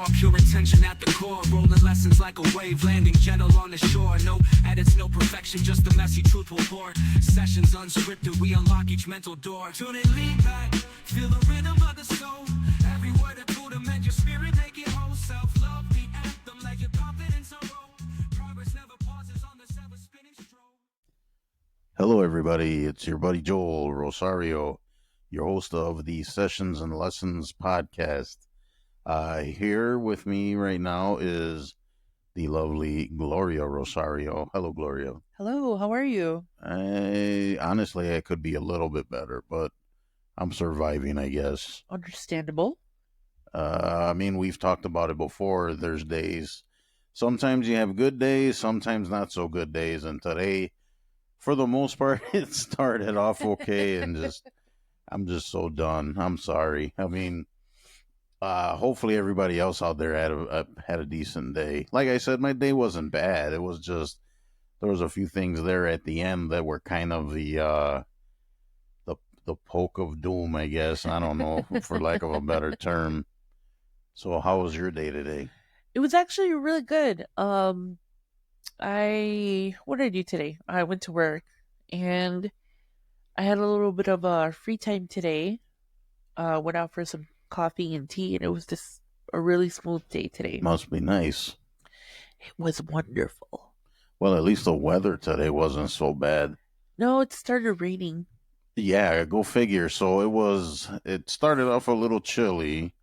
raw, pure intention at the core. Rolling lessons like a wave, landing gentle on the shore. No edits, no perfection, just the messy truth will pour. Sessions unscripted, we unlock each mental door. Tune in, lean back, feel the rhythm of the soul. Every word a tool to mend your spirit, make it whole. Self-love, the anthem, like your confidence a roll. Progress never pauses on the ever-spinning stroll. Hello, everybody. It's your buddy Joel Rosario, your host of the Sessions and Lessons podcast. Here with me right now is the lovely Gloria Rosario. Hello, Gloria. Hello, how are you? Honestly, I could be a little bit better, but I'm surviving, I guess. Understandable. We've talked about it before. There's days. Sometimes you have good days, sometimes not so good days, and today, for the most part, it started off okay, and I'm just so done. I'm sorry. Hopefully everybody else out there had a decent day. Like I said, my day wasn't bad. It was just there was a few things there at the end that were kind of the poke of doom, I guess. I don't know, for lack of a better term. So, how was your day today? It was actually really good. What did I do today? I went to work and I had a little bit of free time today. Went out for some coffee and tea, and it was just a really smooth day today. Must be nice. It was wonderful. Well, at least the weather today wasn't so bad. No, it started raining. Yeah, go figure. So it started off a little chilly.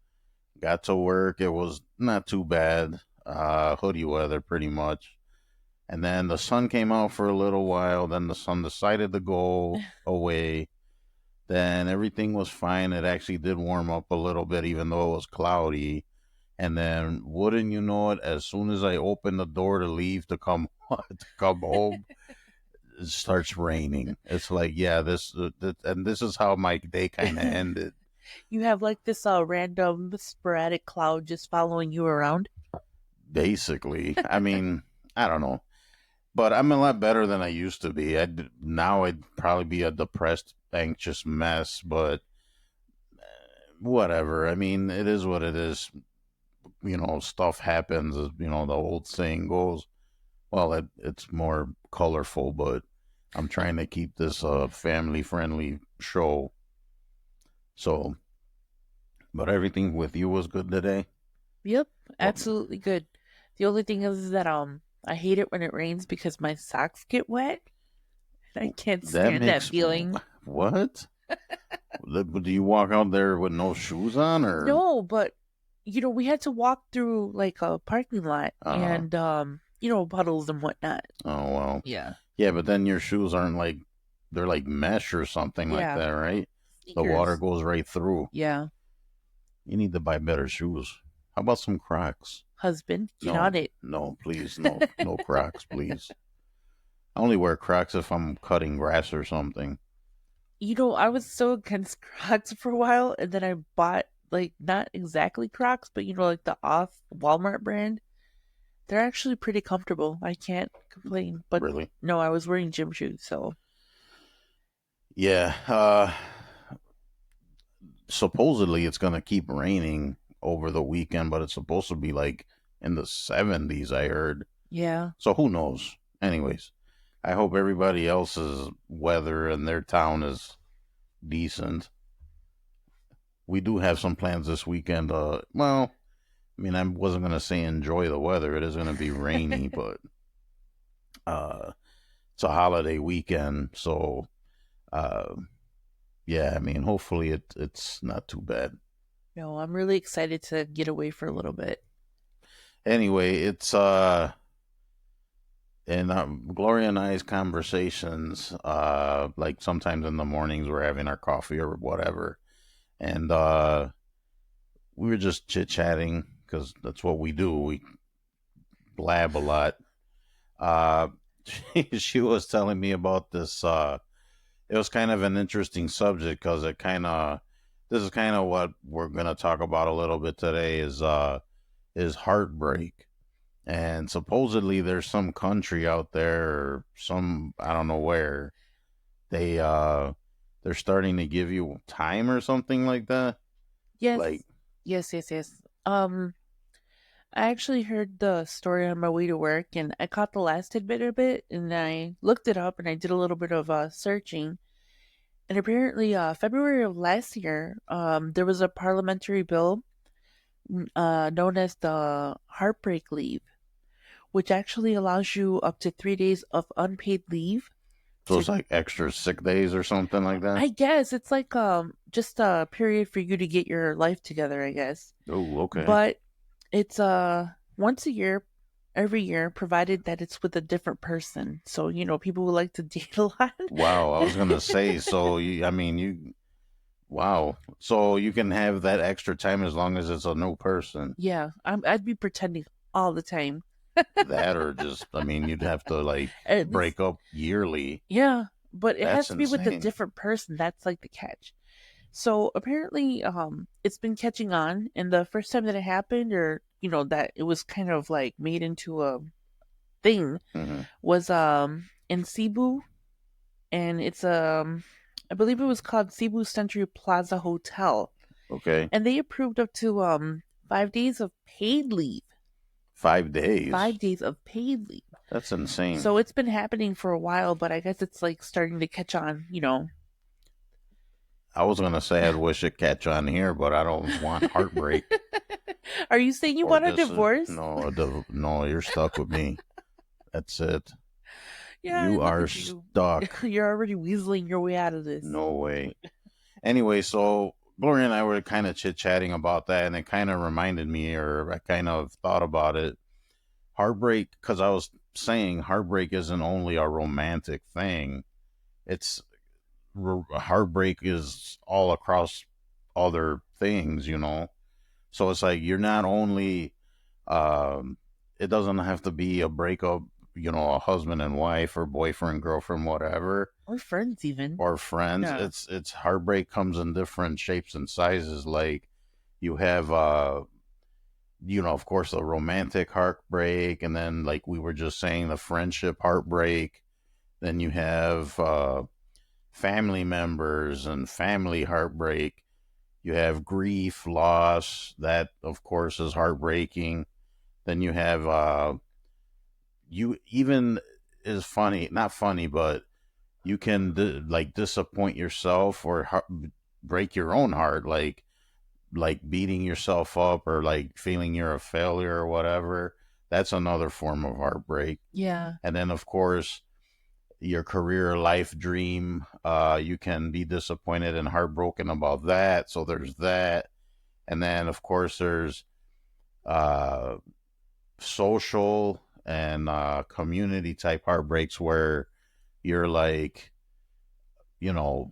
Got to work. It was not too bad. Hoodie weather pretty much. And then the sun came out for a little while. Then the sun decided to go away. Then everything was fine. It actually did warm up a little bit, even though it was cloudy. And then, wouldn't you know it, as soon as I opened the door to leave to come home, it starts raining. It's like, yeah, this is how my day kind of ended. You have like this random sporadic cloud just following you around? Basically. I don't know. But I'm a lot better than I used to be. Now I'd probably be a depressed, anxious mess, but whatever. It is what it is. Stuff happens. The old saying goes. Well, it's more colorful, but I'm trying to keep this a family-friendly show. So, but everything with you was good today? Yep, absolutely good. The only thing is that I hate it when it rains because my socks get wet. I can't stand that feeling. What? Do you walk out there with no shoes on, or? No, but we had to walk through like a parking lot and puddles and whatnot. Oh well. Yeah. Yeah, but then your shoes aren't they're like mesh or something like that, right? Sneakers. The water goes right through. Yeah. You need to buy better shoes. How about some Crocs? Husband, get on it. No, please, no, no Crocs, please. I only wear Crocs if I'm cutting grass or something. I was so against Crocs for a while, and then I bought not exactly Crocs, but like the off Walmart brand. They're actually pretty comfortable. I can't complain. But really? No, I was wearing gym shoes, so. Yeah. Supposedly it's gonna keep raining over the weekend, but it's supposed to be in the 70s, I heard. Yeah. So who knows? Anyways, I hope everybody else's weather in their town is decent. We do have some plans this weekend. I wasn't going to say enjoy the weather. It is going to be rainy, but it's a holiday weekend. So, hopefully it's not too bad. No, I'm really excited to get away for a little bit. Anyway, it's in Gloria and I's conversations, sometimes in the mornings we're having our coffee or whatever, and we were just chit-chatting because that's what we do. We blab a lot. She was telling me about this. It was kind of an interesting subject because this is kind of what we're going to talk about a little bit today is heartbreak. And supposedly there's some country out there, or I don't know where, they're starting to give you time or something like that. Yes. Yes. I actually heard the story on my way to work, and I caught the last tidbit of it, and I looked it up, and I did a little bit of searching. And apparently, February of last year, there was a parliamentary bill known as the heartbreak leave, which actually allows you up to 3 days of unpaid leave So to. it's like extra sick days or something like that. I guess it's like just a period for you to get your life together, I guess. Oh, okay. But it's once a year, every year, provided that it's with a different person. So, people who like to date a lot. Wow, I was gonna say. So I mean, wow. So you can have that extra time as long as it's a new person. Yeah, I'd be pretending all the time. That or just, I mean, you'd have to like At least, break up yearly. yeah, but it has That's to be with a insane. different person. That's like the catch. So apparently, it's been catching on, and the first time that it happened, or that it was kind of like made into a thing, Hmm. was in Cebu, and it's I believe it was called Cebu Century Plaza Hotel, Okay. and they approved up to 5 days of paid leave. 5 5 days. days of paid leave. That's insane. So it's been happening for a while, but I guess it's like starting to catch on. I was gonna say I'd wish it catch on here, but I don't want heartbreak Are you saying you or want a this. divorce? No, no, you're stuck with me. That's it. Yeah, You look are at you. stuck. You're already weaseling your way out of this. No way. Anyway, so Gloria and I were kind of chit chatting about that, and it kind of reminded me, or I kind of thought about it. Heartbreak, because I was saying heartbreak isn't only a romantic thing. It's heartbreak is all across other things. So it's like you're not only, um, it doesn't have to be a breakup, a husband and wife or boyfriend, girlfriend, whatever, Or friends, even. or friends. Yeah. It's heartbreak comes in different shapes and sizes. Like you have, of course, the romantic heartbreak, and then like we were just saying, the friendship heartbreak. Then you have family members and family heartbreak. You have grief, loss. That, of course, is heartbreaking. Then you have you even is funny, not funny, but you can like disappoint yourself or break your own heart, like beating yourself up or like feeling you're a failure or whatever. That's another form of heartbreak. Yeah. And then, of course, your career life dream, you can be disappointed and heartbroken about that. So there's that. And then, of course, there's uh, social and community type heartbreaks where you're like, you know,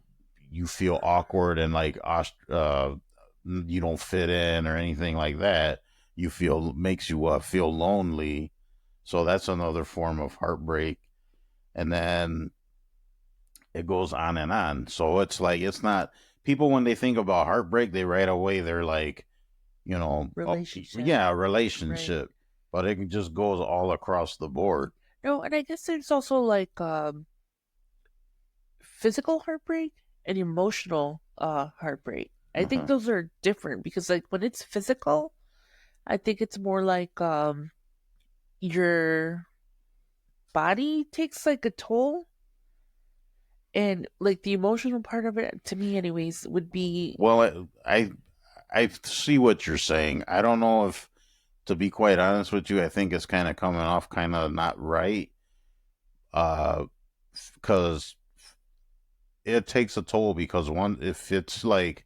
you feel awkward and like you don't fit in or anything like that. You feel makes you feel lonely. So that's another form of heartbreak. And then it goes on and on. So it's like it's not people when they think about heartbreak, they right away they're like, oh, Relationship. yeah, a Right. relationship. But it just goes all across the board. No, and I guess there's also like physical heartbreak and emotional heartbreak. I think Uh-huh. those are different because like when it's physical, I think it's more like your body takes like a toll, and like the emotional part of it to me anyways would be. Well, I see what you're saying. I don't know if, to be quite honest with you, I think it's kind of coming off kind of not right. Because it takes a toll. Because one, if it's like,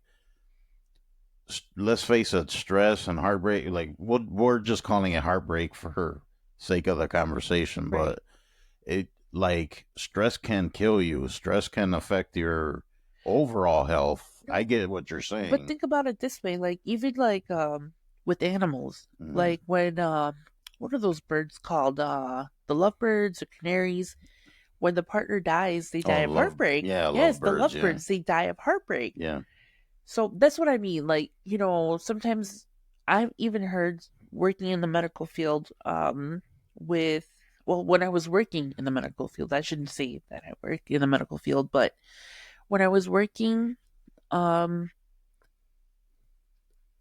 let's face it, stress and heartbreak. Like we're just calling it heartbreak for sake of the conversation, Right. but it like stress can kill you. Stress can affect your overall health. I No, get what you're but saying. think about it this way, like even like with animals, Hmm. like when what are those birds called? The lovebirds or canaries. When the partner dies, they die Oh, of heartbreak. yeah, Yes, the lovebirds. Yeah, lovebirds, they die of heartbreak. yeah. So that's what I mean. Like, sometimes I've even heard working in the medical field, with, well, when I was working in the medical field, I shouldn't say that I work in the medical field, but when I was working, um,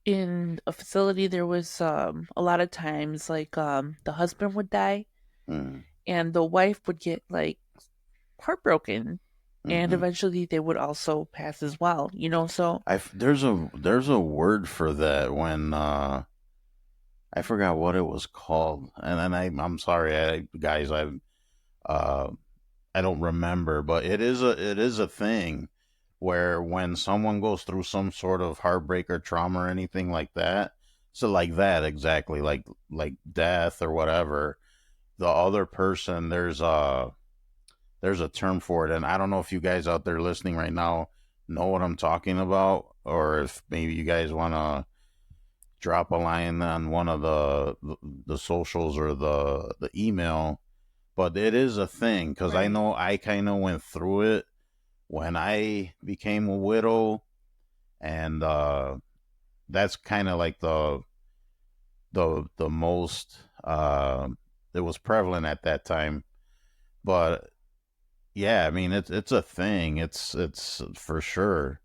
in a facility there was a lot of times like the husband would die Mm, and the wife would get like heartbroken and hmm. eventually they would also pass as well, you know, so There's a word for that when I forgot what it was called, and then I'm sorry, guys, uh I don't remember, but it is a thing where when someone goes through some sort of heartbreak or trauma or anything like that, so like that exactly, like death or whatever, the other person there's a term for it, and I don't know if you guys out there listening right now know what I'm talking about, or if maybe you guys want to drop a line on one of the socials or the email. But it is a thing because I right. know I kind of went through it when I became a widow, and that's kind of like the most it was prevalent at that time. But yeah, I mean it's a thing. It's for sure.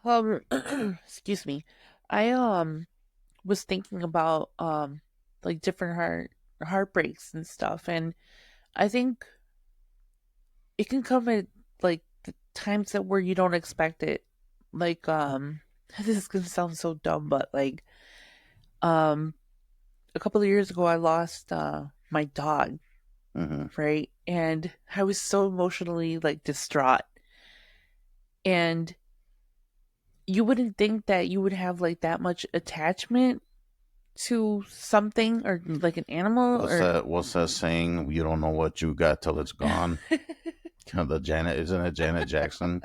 um excuse me. I was thinking about like different heartbreaks and stuff, and I think it can come at like the times that where you don't expect it. Like this is gonna sound so dumb, but like um a couple of years ago I lost my dog, Hmm. right? And I was so emotionally like distraught. And you wouldn't think that you would have like that much attachment to something or like an animal What's or that? What's that saying? You don't know what you got till it's gone. The Janet, isn't it Janet Jackson?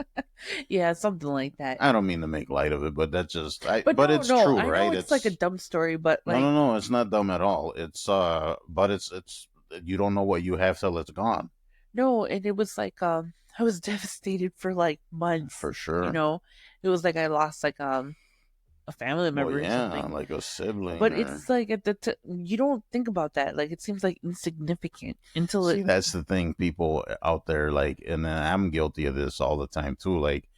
yeah, something like that. I don't mean to make light of it, but that's just But but no, it's no, true, I know right? it's like a It's dumb story, but no, no, like no. It's not dumb at all. But it's you don't know what you have till it's gone, no, and it was like I was devastated for like months, for you sure. know. It was like I lost like a family Well, member or yeah, something. like a sibling But or it's like at you don't think about that. Like it seems like insignificant until see, it. that's the thing. People out there like, and then I'm guilty of this all the time too. Like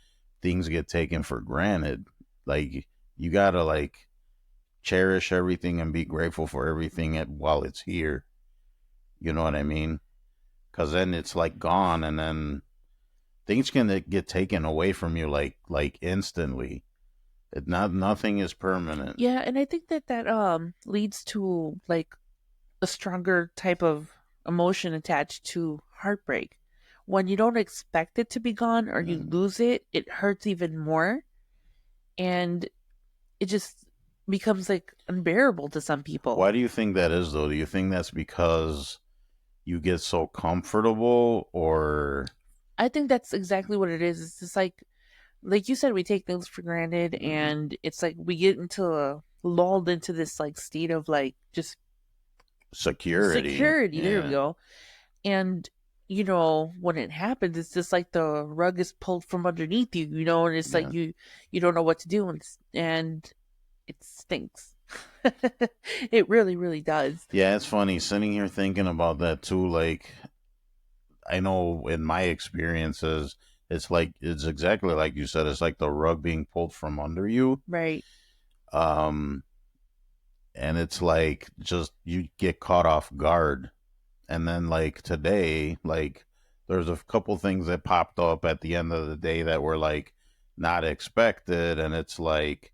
things get taken for granted. Like you gotta like cherish everything and be grateful for everything while it's here. You know what I mean? Because then it's like gone, and then things can get taken away from you like instantly. Nothing is permanent. Yeah, and I think that leads to like a stronger type of emotion attached to heartbreak. When you don't expect it to be gone or you Mm. lose it, it hurts even more and it just becomes like unbearable to some people. Why do you think that is, though? Do you think that's because you get so comfortable, or I think that's exactly what it is. It's just like you said, we take things for granted mm, and it's like we get into lulled into this like state of like just security? security. There we Yeah, go. And you know, when it happens, it's just like the rug is pulled from underneath you, you know, and it's like yeah, you don't know what to do, and it stinks. It really, really does. yeah. It's funny sitting here thinking about that too. Like I know in my experiences, it's exactly like you said. It's like the rug being pulled from under you. Right. Um, and it's like just you get caught off guard, and then like today, like there's a couple things that popped up at the end of the day that were like not expected, and it's like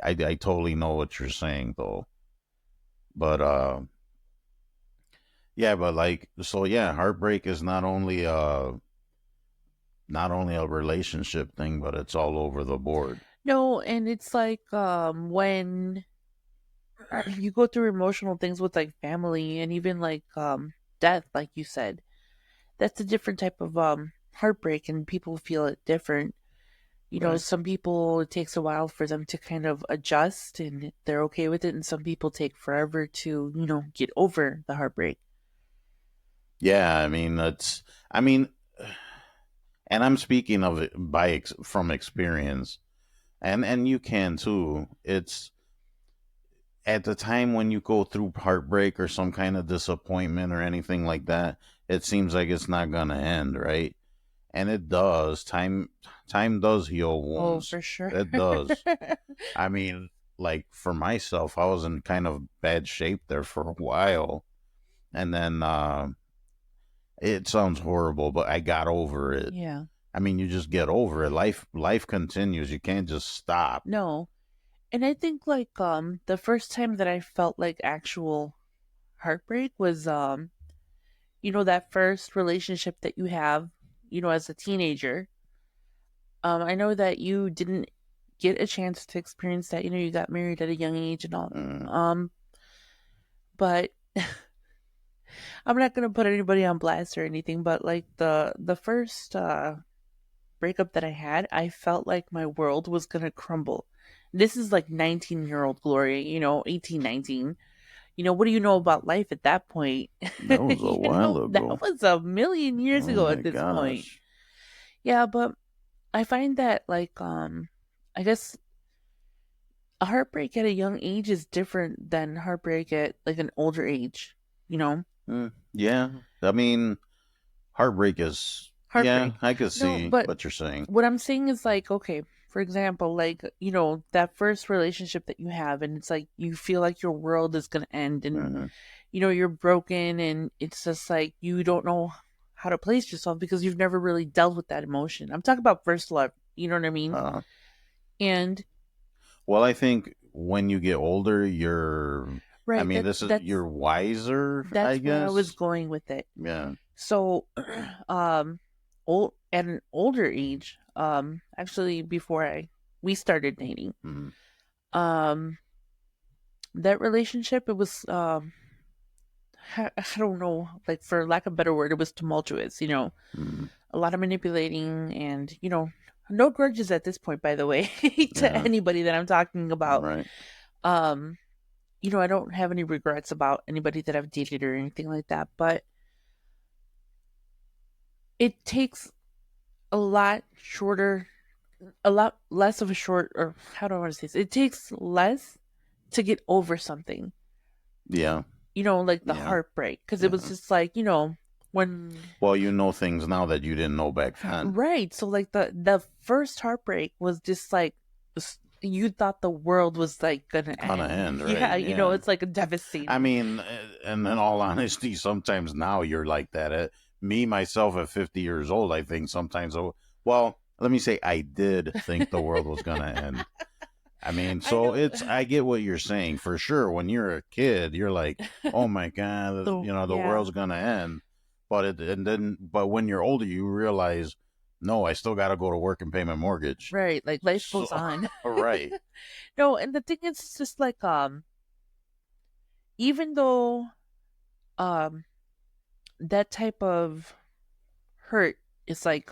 I totally know what you're saying though. But yeah, but like so yeah, heartbreak is not only a relationship thing, but it's all over the board. No, and it's like when you go through emotional things with like family and even like death, like you said, that's a different type of heartbreak and people feel it different. You know, Right. some people, it takes a while for them to kind of adjust and they're okay with it, and some people take forever to, you know, get over the heartbreak. Yeah, I mean I mean and I'm speaking of it from experience, and you can too. It's at the time when you go through heartbreak or some kind of disappointment or anything like that, it seems like it's not gonna end, right? and it does. Time does heal Oh, wounds. for sure. It does. I mean, like for myself, I was in kind of bad shape there for a while, and then it sounds horrible, but I got over it. Yeah. I mean, you just get over it. Life continues. You can't just stop. No. And I think like the first time that I felt like actual heartbreak was that first relationship that you have, as a teenager. I know that you didn't get a chance to experience that. You got married at a young age and all. Mm, But I'm not gonna put anybody on blast or anything. But like the first breakup that I had, I felt like my world was gonna crumble. This is like 19-year-old Gloria, 18, 19. What do you know about life at that point? that was a while That ago. was a million years Oh ago my at this point. gosh. Yeah, but I find that like I guess a heartbreak at a young age is different than heartbreak at like an older age, you know? Yeah. I mean, heartbreak is. Yeah, Heartbreak. I could No, see but what you're saying. what I'm saying is like, okay, for example, like, that first relationship that you have and it's like you feel like your world is gonna end and Hmm. you're broken and it's just like you don't know how to place yourself because you've never really dealt with that emotion. I'm talking about first love, you know what I mean? Uh, And well, I think when you get older, you're. I right, mean, that this is that's you're wiser, I that's where I was guess. going with it. Yeah. So, old at an older age, actually before we started dating, Hmm. um, that relationship it was I don't know, like for lack of a better word, it was tumultuous. Hmm. A lot of manipulating, and no grudges at this point, by the way, to Yeah. anybody that I'm talking about. Right. Um, I don't have any regrets about anybody that I've dated or anything like that, but it takes a lot shorter a lot less of a short or how do I want to say this? It takes less to get over something. Yeah. Like the Yeah. heartbreak because it was Yeah. just like, when Well, you know things now that you didn't know back then. right. So like the first heartbreak was just like you thought the world was like gonna Gonna end. end, right? Yeah, Yeah. it's like I devastating. mean, and in all honesty, sometimes now you're like that. Me, myself, at 50 years old, I think sometimes, well, let me say, I did think the world was going to end. I mean, I so know. I get what you're saying for sure. When you're a kid, you're like, oh my God, the Yeah. world's going to end. But when you're older, you realize, no, I still got to go to work and pay my mortgage. Right. Like life So, goes on. right. No, and the thing is it's just like even though um that type of hurt is like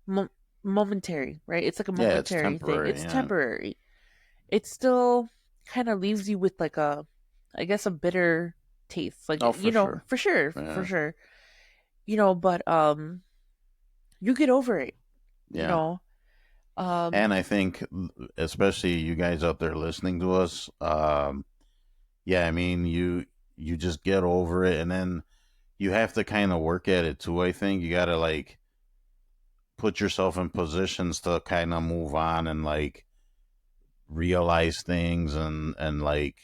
mo- momentary, right? It's like a Yeah, it's momentary thing. temporary. It's Yeah. temporary. It still kind of leaves you with like I guess, a bitter taste. Like, Oh, for sure. for sure, for Yeah. sure. But you get over it. You Yeah. know, um, And I think, especially you guys out there listening to us, yeah, I mean, you just get over it, and then you have to kind of work at it too. I think you got to like put yourself in positions to kind of move on and like realize things and like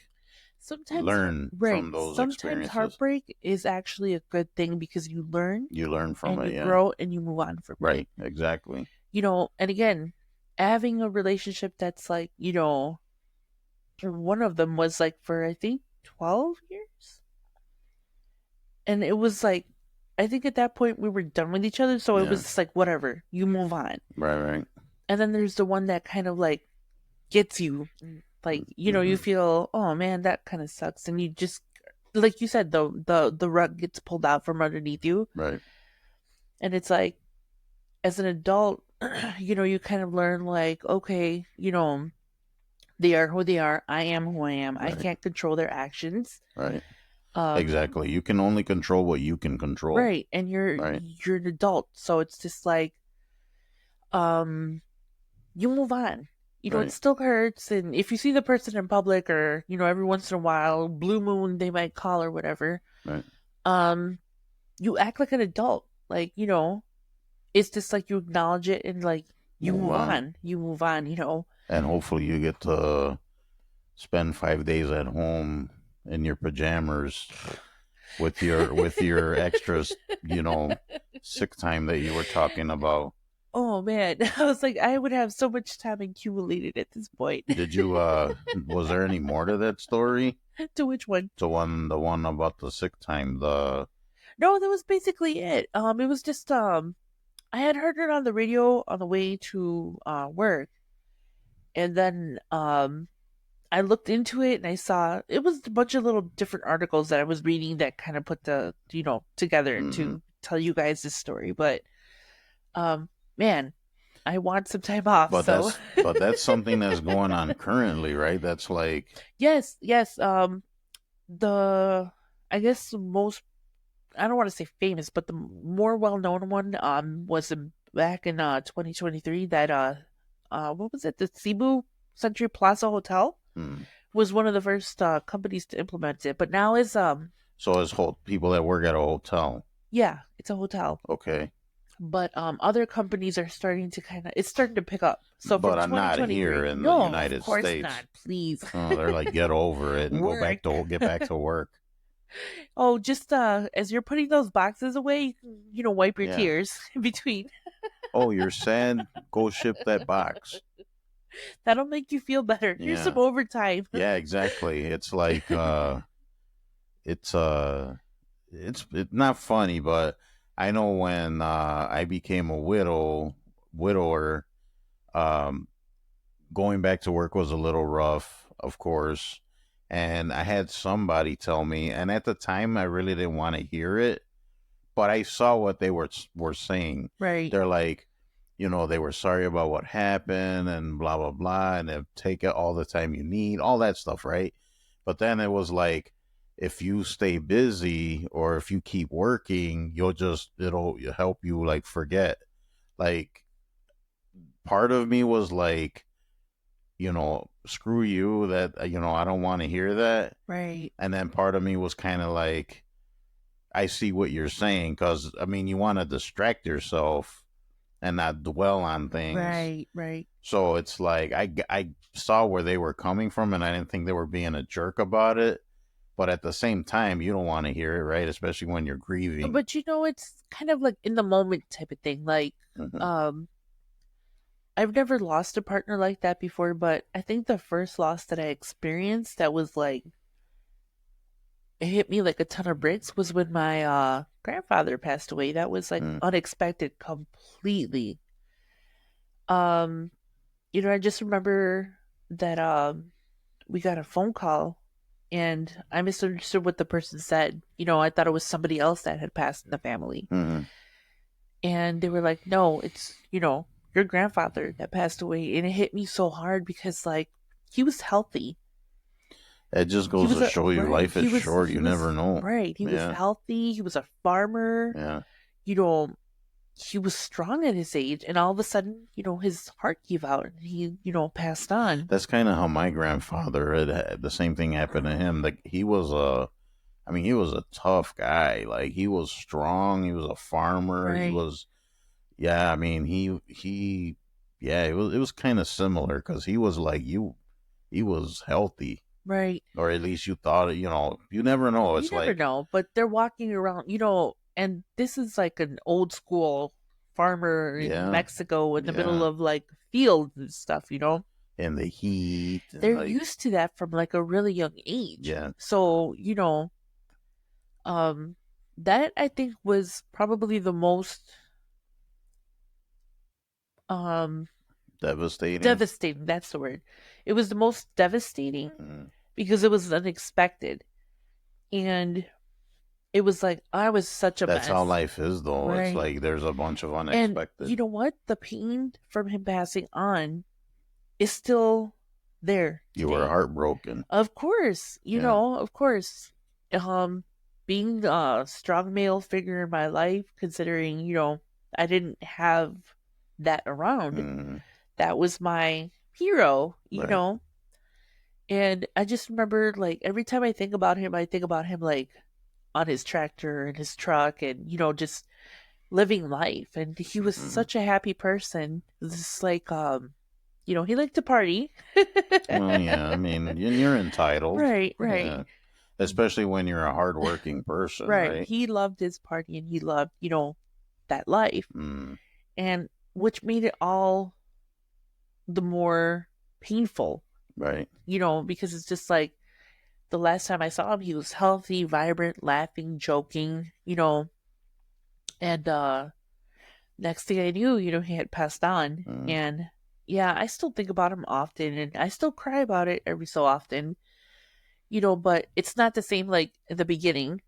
sometimes, learn right? from those Sometimes experiences. heartbreak is actually a good thing because you learn You learn from and it, you yeah. grow and you move on from it. Right, exactly. And again, having a relationship that's like, one of them was like for I think 12 years. And it was like I think at that point we were done with each other, so it was Yeah, just like whatever, you move on. right, right. And then there's the one that kind of like gets you like, you Hmm. feel, oh man, that kind of sucks and you just like you said the rug gets pulled out from underneath you Right, and it's like as an adult, you kind of learn like, okay, they are who they are. I am who I am. I right, can't control their actions. right. Um, Exactly. You can only control what you can control. right. And you're Right, you're an adult, so it's just like um you move on. It right, still hurts and if you see the person in public or, every once in a while, blue moon they might call or whatever, right. um, you act like an adult. Like, it's just like you acknowledge it and like you Move move on. on. You move on, you know. And hopefully you get to spend 5 days at home in your pajamas with your extras, you know, sick time that you were talking about. Oh man, I was like, I would have so much time accumulated at this point. Did you was there any more to that story? To which one? The one about the sick time, the No, that was basically it. It was just I had heard it on the radio on the way to work, and then I looked into it and I saw it was a bunch of little different articles that I was reading that kind of put the together mhm. to tell you guys this story. But man, I want some time off, But so that's something that's going on currently, right? That's like yes, yes. The I guess the most I don't want to say famous, but the more well known one was back in 2023 that what was it, the Cebu Century Plaza Hotel hmm. was one of the first companies to implement it, but now is So as whole people that work at a hotel. yeah, it's a hotel. Okay. But other companies are starting to it's starting to pick up. So from But I'm not here 2023, in the no, of United course States. not, please. Oh, they're like, get over it and Work. get back to work. Oh, just as you're putting those boxes away, you can, wipe your Yeah. tears in between. Oh, you're sad? Go ship that box. That'll make you feel better. Here's Yeah. some overtime. Yeah, exactly. It's like it's it's not funny, but I know when I became a widower, um, going back to work was a little rough, of course. And I had somebody tell me, and at the time I really didn't want to hear it, but I saw what they were saying. Right. They're like, they were sorry about what happened and blah blah blah, and they'll take it all the time you need, all that stuff, right? But then it was like, if you stay busy or if you keep working, it'll help you like forget. Like part of me was like, screw you, that I don't want to hear that. Right. And then part of me was kind of like, I see what you're saying, because I mean, you want to distract yourself and not dwell on things. Right. Right. So it's like I saw where they were coming from, and I didn't think they were being a jerk about it. But at the same time, you don't want to hear it, right? Especially when you're grieving. But it's kind of like in the moment type of thing. Like, Mhm. I've never lost a partner like that before, but I think the first loss that I experienced that was like it hit me like a ton of bricks was when my grandfather passed away. That was like Mm. unexpected completely. Um, I just remember that we got a phone call and I misunderstood what the person said. I thought it was somebody else that had passed in the family. Mhm. And they were like, "No, it's, your grandfather that passed away." And it hit me so hard because like he was healthy. It just He goes was to show you, right. life is short. He You was never know. right. He was Yeah. healthy. He was a farmer. Yeah. You know, he was strong at his age, and all of a sudden, his heart gave out, and he, passed on. That's kind of how my grandfather had the same thing happen to him. Like he was he was a tough guy. Like he was strong. He was a farmer. He Right. was, yeah. I mean, yeah. It was kind of similar because he was like you. He was healthy, Right. or at least you thought it. You never know. You It's never like, know, but they're walking around, and this is like an old school farmer in yeah, Mexico in the middle yeah, of like fields and stuff, and the heat and They're like, used to that from like a really young age. yeah, So, um that I think was probably the most um devastating. devastating, that's the word. It was the most devastating Mm. because it was unexpected. And it was like I was such a That's mess. how life is, though. It's Right. like there's a bunch of And unexpected. you know what? The pain from him passing on is still there You were today. heartbroken. Of course, Yeah. of course. Being a strong male figure in my life, considering, I didn't have that around. Mm. That was my hero, Right. And I just remember like every time I think about him like on his tractor and his truck and, just living life, and he was Mm. such a happy person. This like he liked to party. Well, yeah, I mean, you're entitled. Right, Yeah. right. Especially when you're a hardworking person, Right. right? He loved his party and he loved, that life. Mm. And which made it all the more painful, Right. because it's just like the last time I saw him, he was healthy, vibrant, laughing, joking, and next thing I knew, he had passed on. Mm. And yeah, I still think about him often and I still cry about it every so often, but it's not the same like in the beginning,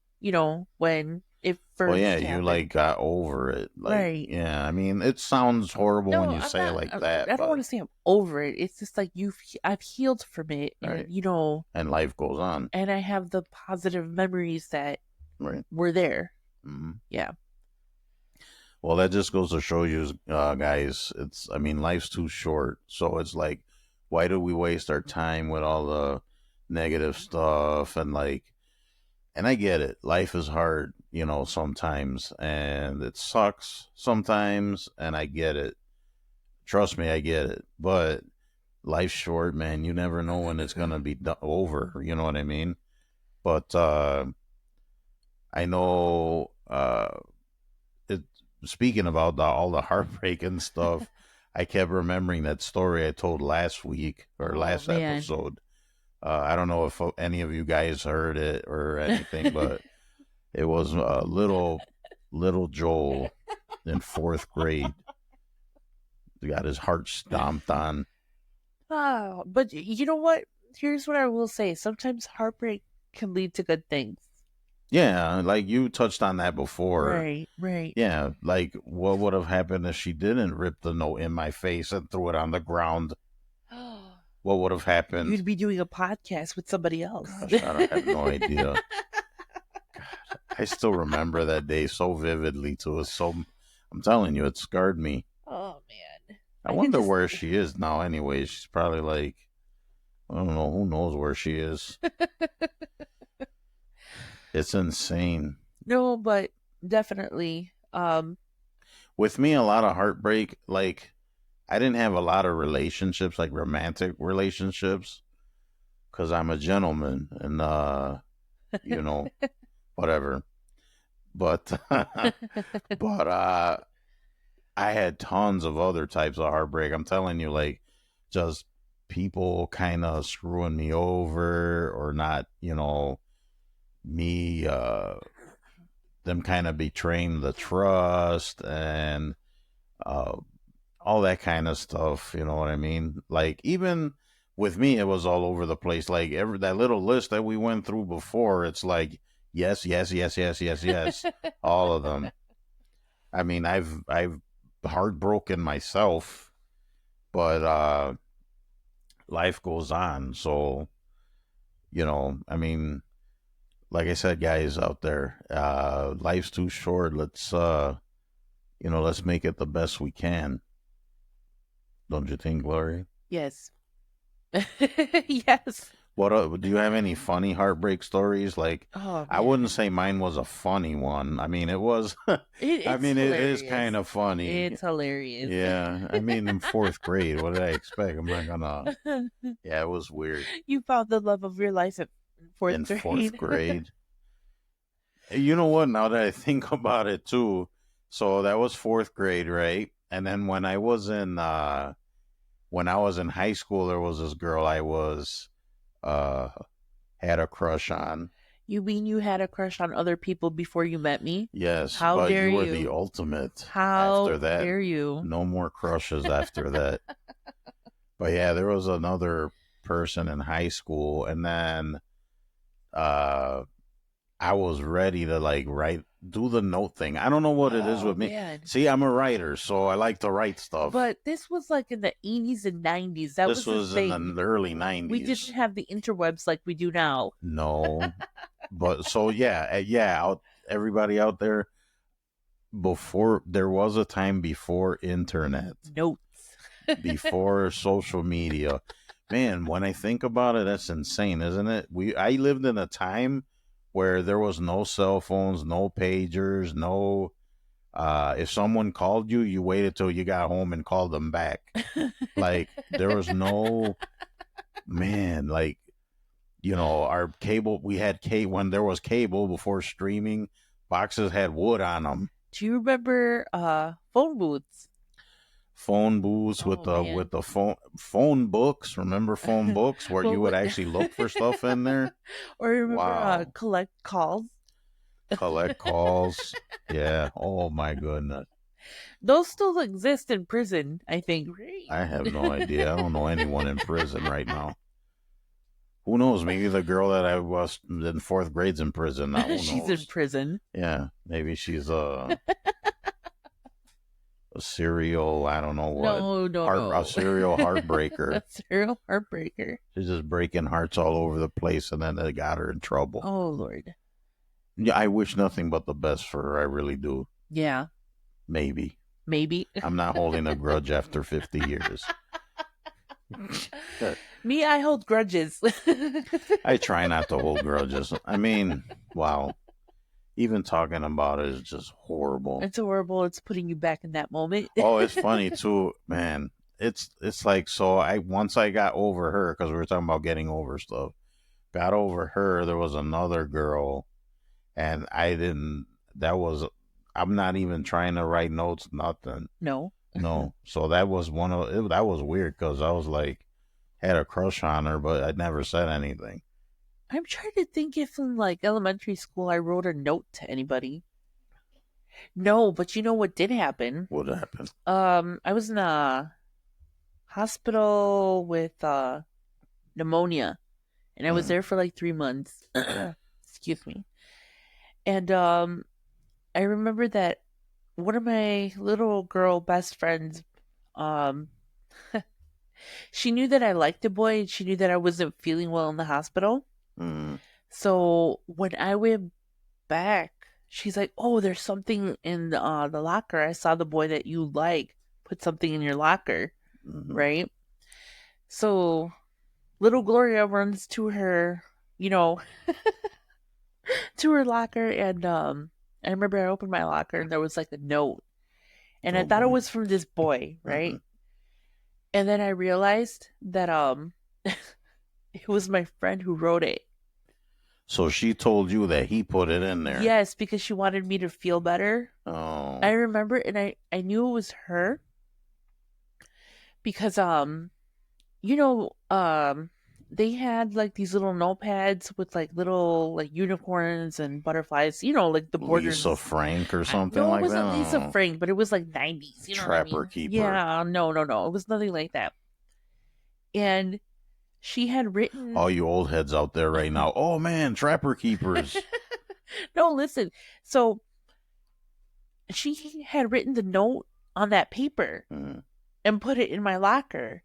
when it Well, yeah, first you happened. like got over it. Like, Right. yeah, I mean, it sounds horrible when No, you I'm say it not. like I that, don't want but to say I'm over it. It's just like I've healed from it, and right. And life goes on, and I have the positive memories that right? were there. Hmm. Yeah. Well, that just goes to show you, guys. I mean, life's too short. So it's like, why do we waste our time with all the negative stuff and I get it. Life is hard, sometimes, and it sucks sometimes, and I get it. Trust me, I get it. But life's short, man. You never know when it's gonna be over. You know what I mean? But I know. It, Speaking about all the heartbreak and stuff, I kept remembering that story I told last week or Oh last man. episode. I don't know if any of you guys heard it or anything, but it was little Joel in fourth grade. He got his heart stomped on. Oh, but you know what? Here's what I will say. Sometimes heartbreak can lead to good things. Yeah, like you touched on that before. Right, right. Yeah, like what would have happened if she didn't rip the note in my face and threw it on the ground? What would have happened? You'd be doing a podcast with somebody else. Gosh, I have no idea. I still remember that day so vividly too. I'm telling you, it scarred me. Oh man. I I can wonder just where she is now. Anyway, she's probably like, I don't know. Who knows where she is? It's insane. No, but definitely. With me, a lot of heartbreak. Like, I didn't have a lot of relationships, like romantic relationships, because I'm a gentleman and, you know, whatever. But, but, I had tons of other types of heartbreak. I'm telling you, like, just people kind of screwing me over or not, me, them kind of betraying the trust and uh, all that kind of stuff. You know what I mean? Like even with me, it was all over the place. Like every that little list that we went through before, it's like yes, yes, yes, yes, yes, yes, all of them. I mean, I've heartbroken myself, but life goes on. So I mean, like I said, guys out there, life's too short. Let's make it the best we can. Don't you think, Gloria? Yes. Yes. What do you have any funny heartbreak stories? Like, Oh I wouldn't man. say mine was a funny one. I mean, it was. I It's mean, it is hilarious. kind of funny. It's hilarious. Yeah, I mean, in fourth grade, what did I expect? I'm not gonna. Yeah, it was weird. You found the love of your life at fourth In fourth grade. grade, you know what? Now that I think about it too, so that was fourth grade, right? And then when I was in high school, there was this girl I was uh had a crush on. You mean you had a crush on other people before you met me? Yes, How but dare you were the you? ultimate. How After that, dare you? no more crushes after that. But yeah, there was another person in high school, and then uh I was ready to like do the note thing. I don't know what it is Oh with me. man. See, I'm a writer, so I like to write stuff. But this was like in the 80s and 90s. That This was the was in thing. the early We 90s. didn't have the interwebs like we do now. No, but so yeah, everybody out there, before there was a time before internet, Notes. before social media. Man, when I think about it, that's insane, isn't it? I lived in a time where there was no cell phones, no pagers, no If someone called you, you waited till you got home and called them back. Like there was no man, like our cable. We had cable when there was cable before streaming. Boxes had wood on them. Do you remember phone booths? Phone booths with Oh the man. phone books. Remember phone books where Well, you would actually look for stuff in there? or remember Wow. collect calls? Collect calls. Yeah. Oh my goodness. Those still exist in prison, I think. I have no idea. I don't know anyone in prison right now. Who knows? Maybe the girl that I was in fourth grade's in prison now. Who She's in knows? prison. Yeah. Maybe she's a serial, I don't know what. No. A serial heartbreaker. A serial heartbreaker. She's just breaking hearts all over the place, and then they got her in trouble. Oh Lord. Yeah, I wish nothing but the best for her. I really do. Yeah. Maybe. I'm not holding a grudge after 50 years. Me, I hold grudges. I try not to hold grudges. I mean, wow. Even talking about it is just horrible. It's horrible. It's putting you back in that moment. Oh, it's funny too, man. It's like, so once I got over her, because we were talking about getting over stuff, got over her, there was another girl, and I'm not even trying to write notes, nothing. No. So that was that was weird, because I was like, had a crush on her, but I never said anything. I'm trying to think if in like elementary school I wrote a note to anybody. No, but you know what did happen? What happened? I was in a hospital with pneumonia, and I was there for like 3 months. Excuse me. And I remember that one of my little girl best friends, she knew that I liked a boy, and she knew that I wasn't feeling well in the hospital. So when I went back, she's like, "Oh, there's something in the locker. I saw the boy that you like put something in your locker." Right? So little Gloria runs to her, to her locker, and I remember I opened my locker and there was like a note, and I thought it was from this boy, right? And then I realized that it was my friend who wrote it. So she told you that he put it in there. Yes, because she wanted me to feel better. Oh. I remember, and I knew it was her because they had like these little notepads with like little like unicorns and butterflies, like the borders. Lisa Frank or something no, like that? it wasn't Lisa Frank, but it was like 90s. You know what I Trapper mean? Keeper. Yeah, no. It was nothing like that. And she had written... All you old heads out there right now. Oh, man, Trapper Keepers. No, listen. So she had written the note on that paper and put it in my locker.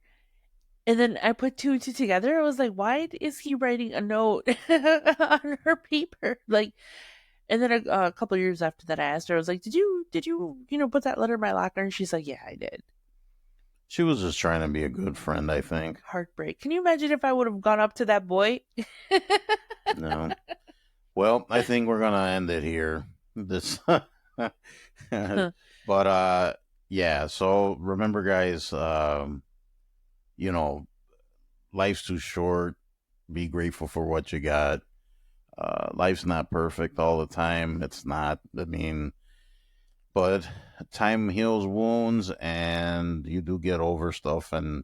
And then I put two and two together. I was like, why is he writing a note on her paper? Like, and then a couple of years after that, I asked her, I was like, did you, put that letter in my locker? And she's like, yeah, I did. She was just trying to be a good friend, I think. Heartbreak. Can you imagine if I would have gone up to that boy? No. Well, I think we're going to end it here. But, yeah, so remember, guys, life's too short. Be grateful for what you got. Life's not perfect all the time. It's not. I mean, but time heals wounds, and you do get over stuff. And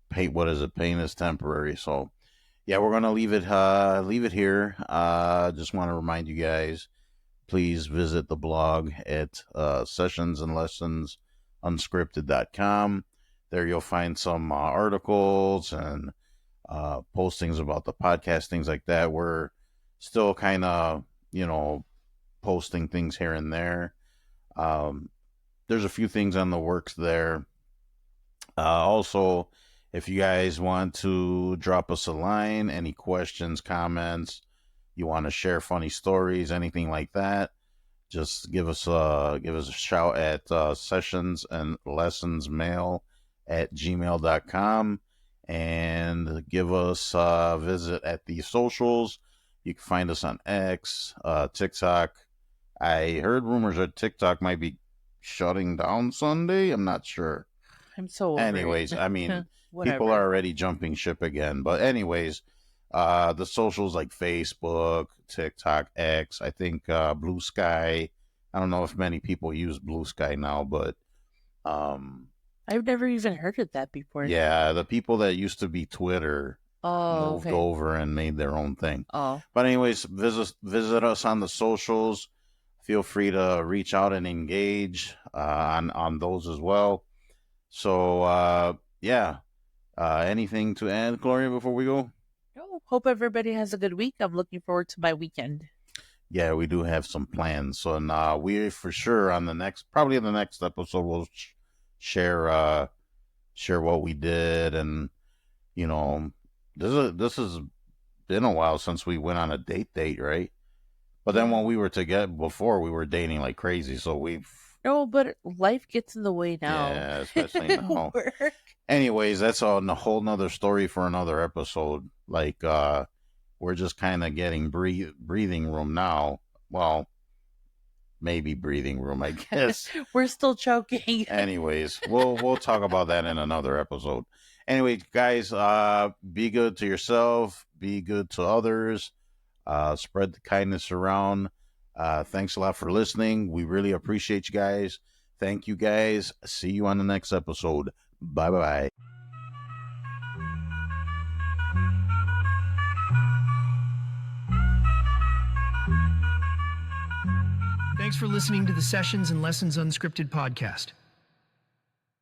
pain. What is it? Pain is temporary. So, yeah, we're gonna leave it here. Just want to remind you guys, please visit the blog at sessionsandlessonsunscripted.com. There you'll find some articles and postings about the podcast, things like that. We're still kind of, posting things here and there. There's a few things on the works there. Also, if you guys want to drop us a line, any questions, comments, you want to share funny stories, anything like that, just give us a shout at sessionsandlessonsmail@gmail.com, and give us a visit at the socials. You can find us on X, TikTok, I heard rumors that TikTok might be shutting down Sunday. I'm not sure. I'm so over Anyways, it. I mean, people Whatever. are already jumping ship again. But anyways, the socials like Facebook, TikTok, X, I think Blue Sky. I don't know if many people use Blue Sky now, but um, I've never even heard of that before. yeah, the people that used to be Twitter Oh, moved okay. over and made their own thing. Oh, But anyways, visit us on the socials. Feel free to reach out and engage on those as well. So yeah, anything to add, Gloria, before we go? no. Hope everybody has a good week. I'm looking forward to my weekend. Yeah, we do have some plans. So we for sure on the next, probably in the next episode, we'll share share what we did, and you know, this has been a while since we went on a date, right? But then Yeah. when we were together before, we were dating like crazy. So we've No, but life gets in the way now. yeah, especially now. Work. Anyways, that's a whole nother story for another episode. Like we're just kind of getting breathing room now. Well, maybe breathing room, I guess. We're still choking. Anyways, we'll talk about that in another episode. Anyway, guys, be good to yourself, be good to others, spread the kindness around. Thanks a lot for listening. We really appreciate you guys. Thank you guys. See you on the next episode. Bye bye. Thanks for listening to the Sessions and Lessons Unscripted podcast.